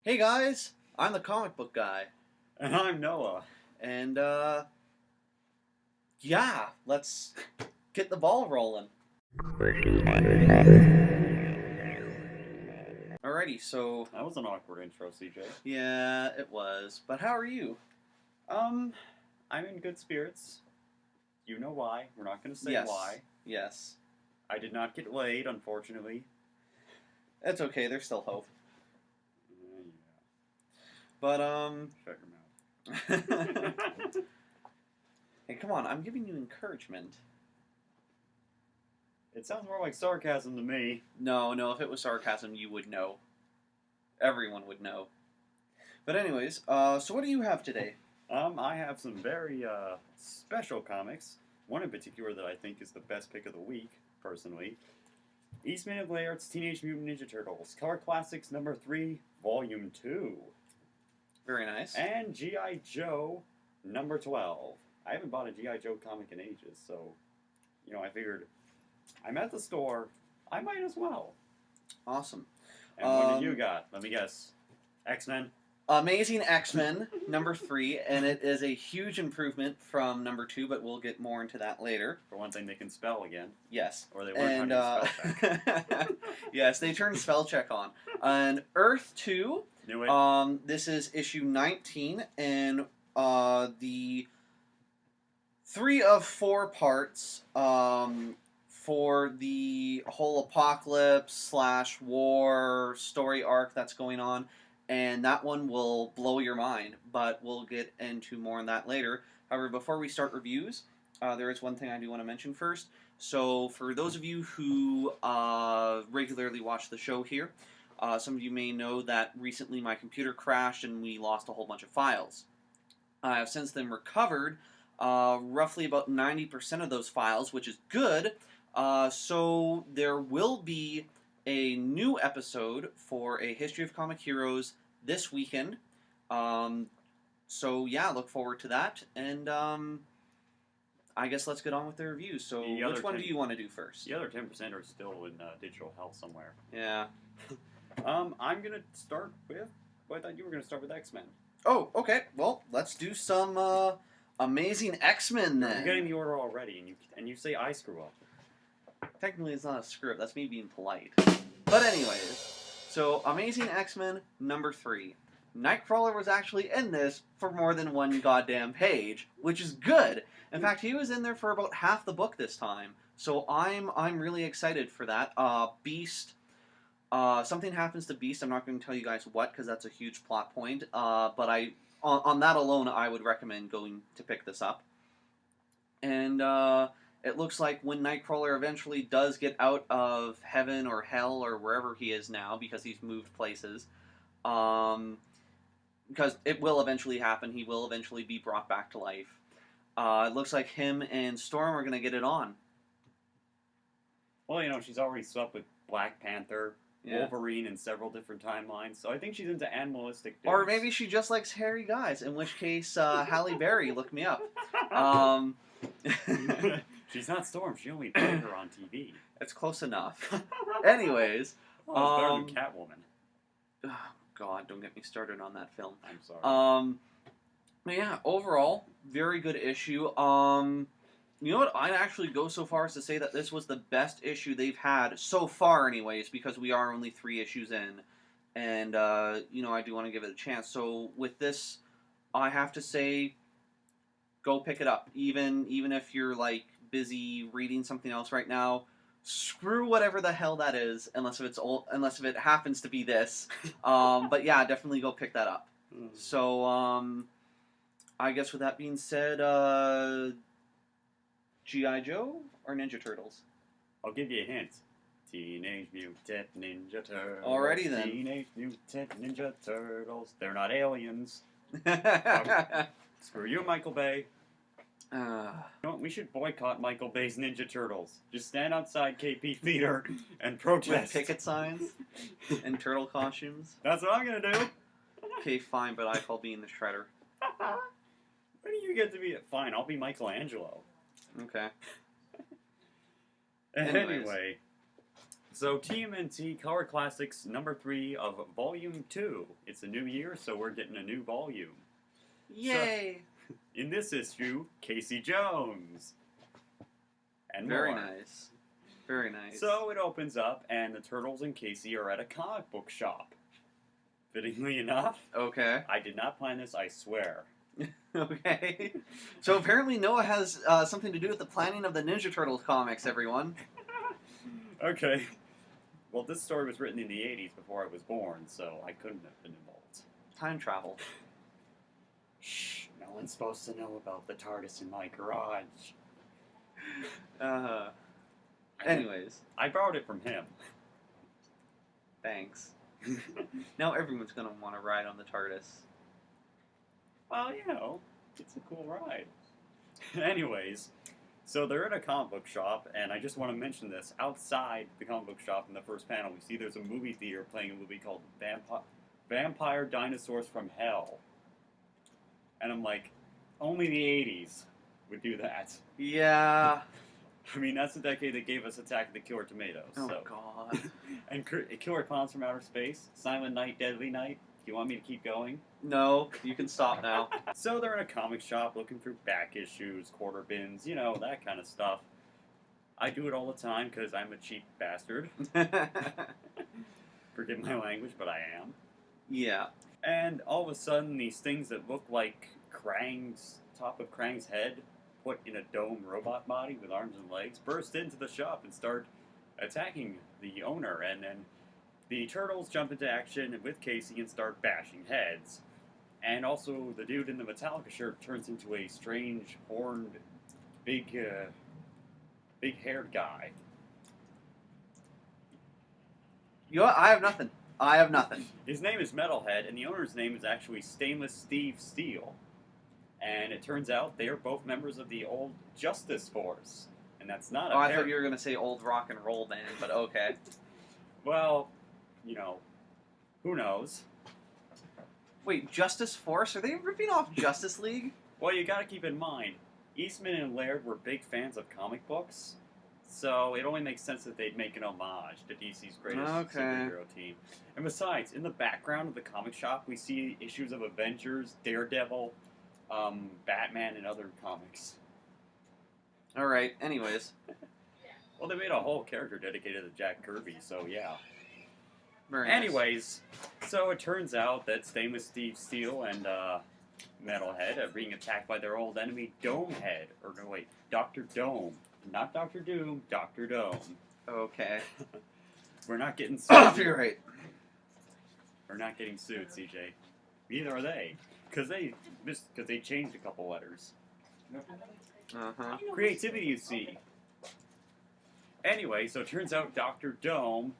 Hey guys, I'm the comic book guy, And I'm Noah. and yeah, let's get the ball rolling. Alrighty, so That was an awkward intro, CJ. yeah, it was. But how are you? Um, I'm in good spirits. You know why. We're not going to say Yes, why. yes, I did not get laid, unfortunately. it's okay. There's still hope. Yeah. But Shut your mouth. hey, come on, I'm giving you encouragement. It sounds more like sarcasm to me. No, if it was sarcasm, you would know. Everyone would know. But anyways, so what do you have today? I have some very special comics. One in particular that I think is the best pick of the week, personally. Eastman of Laird's Teenage Mutant Ninja Turtles, Color Classics number 3, Volume 2. Very nice. And G.I. Joe number 12. I haven't bought a G.I. Joe comic in ages, so, I figured I'm at the store, I might as well. Awesome. And what did you got? Let me guess. X-Men? Amazing X-Men, number 3, and it is a huge improvement from number 2, but we'll get more into that later. For one thing, they can spell again. Yes. Or they weren't having spell check. Yes, they turned spell check on. On Earth 2, Knew it. this is issue 19, and the 3 of 4 parts for the whole apocalypse / war story arc that's going on. And that one will blow your mind, but we'll get into more on that later. However, before we start reviews, there is one thing I do want to mention first. So, for those of you who regularly watch the show here, some of you may know that recently my computer crashed and we lost a whole bunch of files. I have since then recovered roughly about 90% of those files, which is good. So, there will be a new episode for a History of Comic Heroes this weekend. So yeah, look forward to that. And I guess let's get on with the reviews. So which one do you want to do first? The other 10% are still in digital health somewhere. Yeah. I'm going to start with... Well, I thought you were going to start with X-Men. Oh, okay. Well, let's do some Amazing X-Men then. You're getting the order already, and you say I screw up. Technically, it's not a screw up. That's me being polite. But anyways, so Amazing X-Men number 3. Nightcrawler was actually in this for more than one goddamn page, which is good. In fact, he was in there for about half the book this time. So I'm really excited for that. Beast. Something happens to Beast. I'm not going to tell you guys what because that's a huge plot point. But on that alone, I would recommend going to pick this up. And it looks like when Nightcrawler eventually does get out of heaven or hell or wherever he is now, because he's moved places, because it will eventually happen, he will eventually be brought back to life. It looks like him and Storm are going to get it on. Well, she's already slept with Black Panther, Wolverine in several different timelines, so I think she's into animalistic dudes. Or maybe she just likes hairy guys, in which case, Halle Berry, look me up. She's not Storm, she only played her on TV. It's close enough. Anyways. Oh, it's better than Catwoman. Oh, God, don't get me started on that film. I'm sorry. But yeah, overall, very good issue. You know what? I'd actually go so far as to say that this was the best issue they've had so far, anyways, because we are only 3 issues in, and I do want to give it a chance. So with this, I have to say, go pick it up. Even if you're like busy reading something else right now, screw whatever the hell that is, unless if it happens to be this. But yeah, definitely go pick that up. So I guess with that being said, G.I. Joe or Ninja Turtles? I'll give you a hint. Teenage Mutant Ninja Turtles. Alrighty then. Teenage Mutant Ninja Turtles. They're not aliens. Screw you, Michael Bay. You know what? We should boycott Michael Bay's Ninja Turtles. Just stand outside KP Theater and protest. With picket signs and turtle costumes. That's what I'm gonna do. Okay, fine, but I call being the Shredder. When do you get to be? Fine, I'll be Michelangelo. Okay. Anyway, So TMNT Color Classics number 3 of Volume 2. It's a new year, so we're getting a new volume. Yay! In this issue, Casey Jones. And Very more. nice. Very nice. So it opens up, and the Turtles and Casey are at a comic book shop. Fittingly enough, Okay. I did not plan this, I swear. Okay. So apparently Noah has something to do with the planning of the Ninja Turtles comics, everyone. Okay. Well, this story was written in the 80s before I was born, so I couldn't have been involved. Time travel. Shh, no one's supposed to know about the TARDIS in my garage. Anyways, I borrowed it from him. thanks. Now everyone's gonna want to ride on the TARDIS. Well, you know, it's a cool ride. Anyways, so they're in a comic book shop, and I just want to mention this. Outside the comic book shop, in the first panel, we see there's a movie theater playing a movie called Vampire Dinosaurs from Hell. And I'm like, only the 80s would do that. Yeah. I mean, that's the decade that gave us Attack of the Killer Tomatoes. Oh so. God. And Killer Clowns from Outer Space, Silent Night, Deadly Night. Do you want me to keep going? No, you can stop now. So they're in a comic shop looking through back issues, quarter bins, you know, that kind of stuff. I do it all the time because I'm a cheap bastard. Forgive my language, but I am. Yeah. And all of a sudden, these things that look like top of Krang's head, put in a dome robot body with arms and legs, burst into the shop and start attacking the owner. And then the Turtles jump into action with Casey and start bashing heads. And also, the dude in the Metallica shirt turns into a strange, horned, big-haired guy. You know what? I have nothing. I have nothing. His name is Metalhead, and the owner's name is actually Stainless Steve Steele. And it turns out they are both members of the old Justice Force. And that's not Oh, I thought you were going to say old rock and roll band, but okay. Well, you know, who knows? Wait, Justice Force? Are they ripping off Justice League? Well, you gotta keep in mind, Eastman and Laird were big fans of comic books, so it only makes sense that they'd make an homage to DC's greatest superhero team. And besides, in the background of the comic shop, we see issues of Avengers, Daredevil, Batman, and other comics. Alright, anyways. Well, they made a whole character dedicated to Jack Kirby, so yeah. Very nice. Anyways, so it turns out that Stainless Steve Steele and Metalhead are being attacked by their old enemy, Domehead. Or no, wait, Dr. Dome. Not Dr. Doom, Dr. Dome. Okay. We're not getting sued. Copyright. We're not getting sued, CJ. Neither are they. Because they changed a couple letters. Uh-huh. Creativity, you see. Anyway, so it turns out Dr. Dome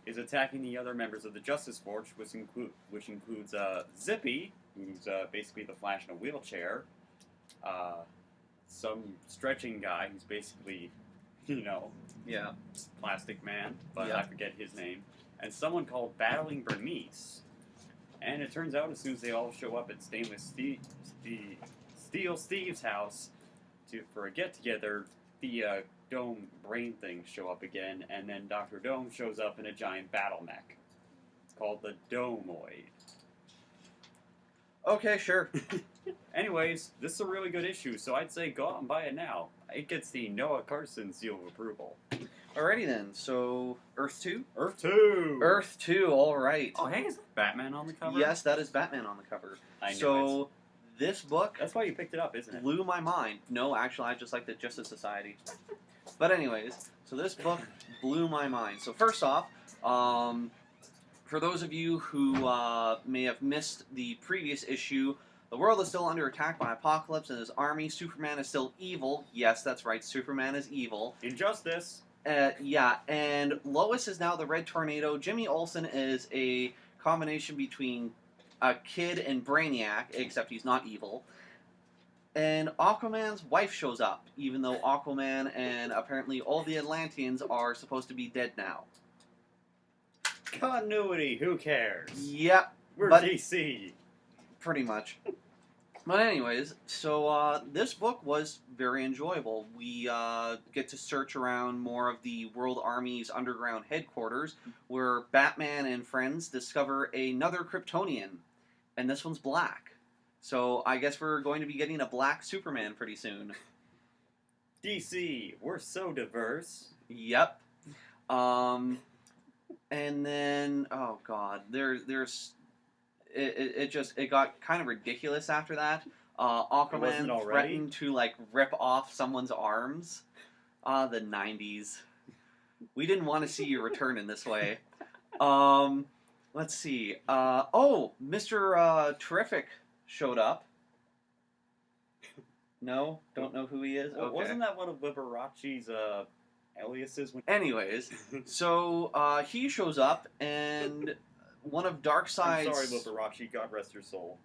is attacking the other members of the Justice Force, which includes Zippy, who's basically the Flash in a wheelchair, some stretching guy who's basically, you know, Yeah. Plastic Man, but Yeah. I forget his name, and someone called Battling Bernice. And it turns out as soon as they all show up at Stainless Steel Steve's house for a get-together, the Dome brain things show up again, and then Dr. Dome shows up in a giant battle mech. It's called the Domoid. Okay, sure. Anyways, this is a really good issue, so I'd say go out and buy it now. It gets the Noah Carson seal of approval. Alrighty then, so Earth 2? Earth 2! Earth 2, alright. Oh, hey, is that Batman on the cover? Yes, that is Batman on the cover. I knew So, this book That's why you picked it up, isn't it? blew my mind. No, actually, I just like the Justice Society. But anyways, so this book blew my mind. So first off, for those of you who may have missed the previous issue, the world is still under attack by Apocalypse and his army. Superman is still evil. Yes, that's right, Superman is evil. Injustice. Yeah, and Lois is now the Red Tornado. Jimmy Olsen is a combination between a kid and Brainiac, except he's not evil. And Aquaman's wife shows up, even though Aquaman and apparently all the Atlanteans are supposed to be dead now. Continuity, who cares? Yep, We're but- DC. pretty much. But anyways, so this book was very enjoyable. We get to search around more of the World Army's underground headquarters, where Batman and friends discover another Kryptonian, and this one's black. So I guess we're going to be getting a black Superman pretty soon. DC, we're so diverse. Yep. And then oh god, there's it got kind of ridiculous after that. Aquaman threatened to like rip off someone's arms. The 90s. We didn't want to see you return in this way. Let's see. Mr. Terrific showed up. No, don't know who he is. Well, okay. Wasn't that one of Liberace's aliases? Anyways, so he shows up, and one of Darkseid's... I'm sorry, Liberace. God rest your soul.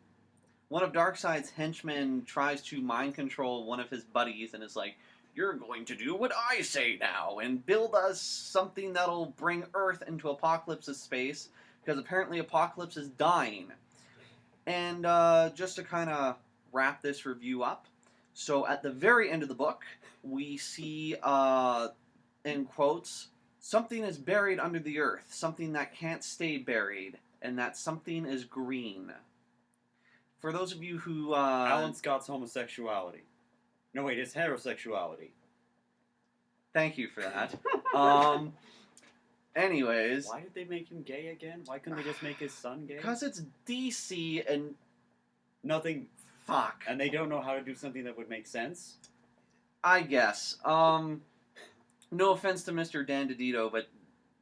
One of Darkseid's henchmen tries to mind control one of his buddies and is like, "You're going to do what I say now and build us something that'll bring Earth into Apocalypse's space, because apparently Apocalypse is dying." And just to kind of wrap this review up, so at the very end of the book, we see, in quotes, "Something is buried under the earth, something that can't stay buried, and that something is green." For those of you who... Alan Scott's homosexuality. No, wait, it's heterosexuality. Thank you for that. Anyways... Why did they make him gay again? Why couldn't they just make his son gay? Because it's DC and... Nothing... Fuck. And they don't know how to do something that would make sense? I guess. No offense to Mr. Dan DiDio, but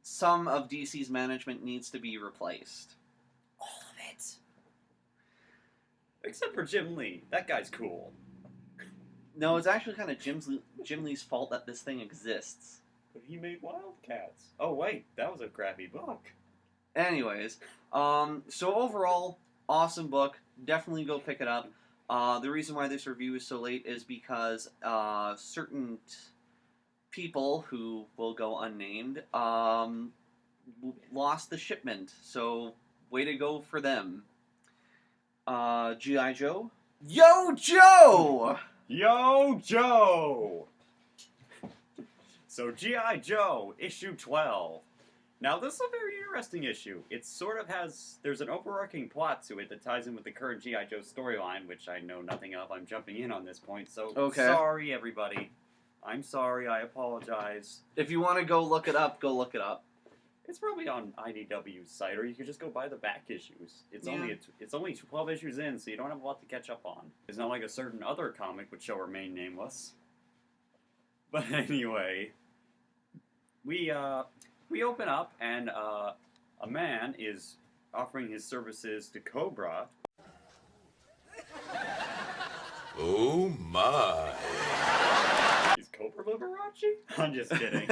some of DC's management needs to be replaced. All of it. Except for Jim Lee. That guy's cool. No, it's actually kind of Jim Lee's fault that this thing exists. But he made Wildcats. Oh, wait. That was a crappy book. Anyways, so overall, awesome book. Definitely go pick it up. The reason why this review is so late is because certain people who will go unnamed lost the shipment. So, way to go for them. G.I. Joe? Yo, Joe! Yo, Joe! So, G.I. Joe, issue 12. Now, this is a very interesting issue. It sort of has... There's an overarching plot to it that ties in with the current G.I. Joe storyline, which I know nothing of. I'm jumping in on this point, so sorry, everybody. I'm sorry, I apologize. If you want to go look it up, go look it up. It's probably on IDW's site, or you could just go buy the back issues. It's only 12 issues in, so you don't have a lot to catch up on. It's not like a certain other comic which shall remain nameless. But anyway, we open up, and a man is offering his services to Cobra. Oh my! Is Cobra Liberace? I'm just kidding.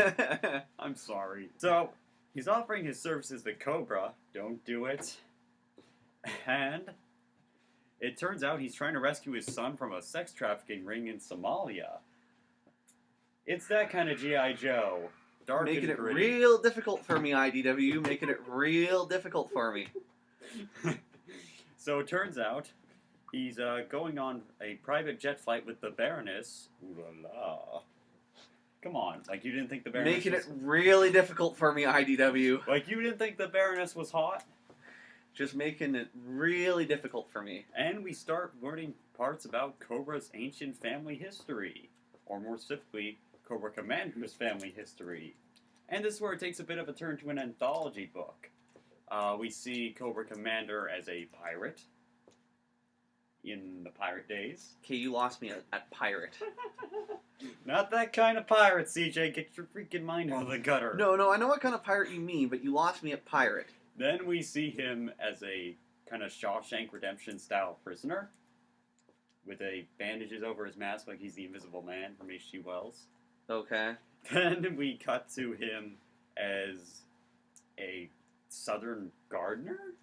I'm sorry. So, he's offering his services to Cobra. Don't do it. And it turns out he's trying to rescue his son from a sex trafficking ring in Somalia. It's that kind of G.I. Joe. Dark Making and it gritty. real difficult for me, IDW. Making it real difficult for me. So it turns out he's going on a private jet flight with the Baroness. Ooh la la. Come on, like you didn't think the Baroness Making it really difficult for me, IDW. Like you didn't think the Baroness was hot? Just making it really difficult for me. And we start learning parts about Cobra's ancient family history. Or more specifically, Cobra Commander's family history. And this is where it takes a bit of a turn to an anthology book. We see Cobra Commander as a pirate in the pirate days. Okay, you lost me at pirate. Not that kind of pirate, CJ. Get your freaking mind out of the gutter. No, I know what kind of pirate you mean, but you lost me at pirate. Then we see him as a kind of Shawshank Redemption style prisoner. With a bandages over his mask like he's the Invisible Man from H.G. Wells. Okay. Then we cut to him as a Southern gardener.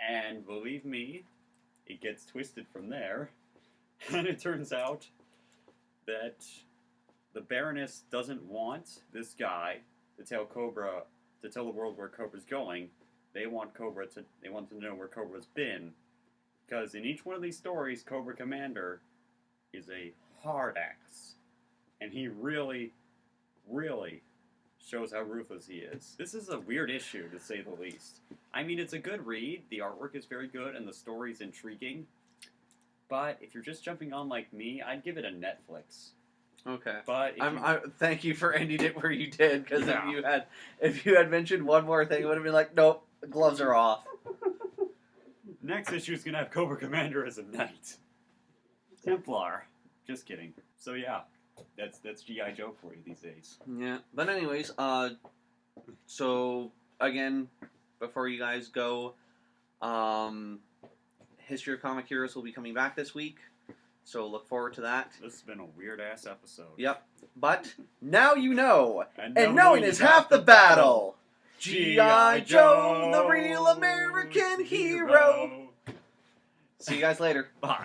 And believe me, it gets twisted from there. And it turns out that the Baroness doesn't want this guy to tell the world where Cobra's going. They want to know where Cobra's been. Because in each one of these stories, Cobra Commander is a hard ass. And he really, really shows how ruthless he is. This is a weird issue, to say the least. I mean, it's a good read, the artwork is very good, and the story's intriguing. But if you're just jumping on like me, I'd give it a Netflix. Okay. But thank you for ending it where you did, because Yeah. if you had mentioned one more thing, it would have been like, nope, the gloves are off. next issue is gonna have Cobra Commander as a knight. Templar. Just kidding. So yeah, that's G.I. Joe for you these days. Yeah, but anyways, so again, before you guys go, History of Comic Heroes will be coming back this week, so look forward to that. This has been a weird ass episode. Yep, but now you know, And knowing is half the battle. G.I. Joe, the real American hero. See you guys later. Bye.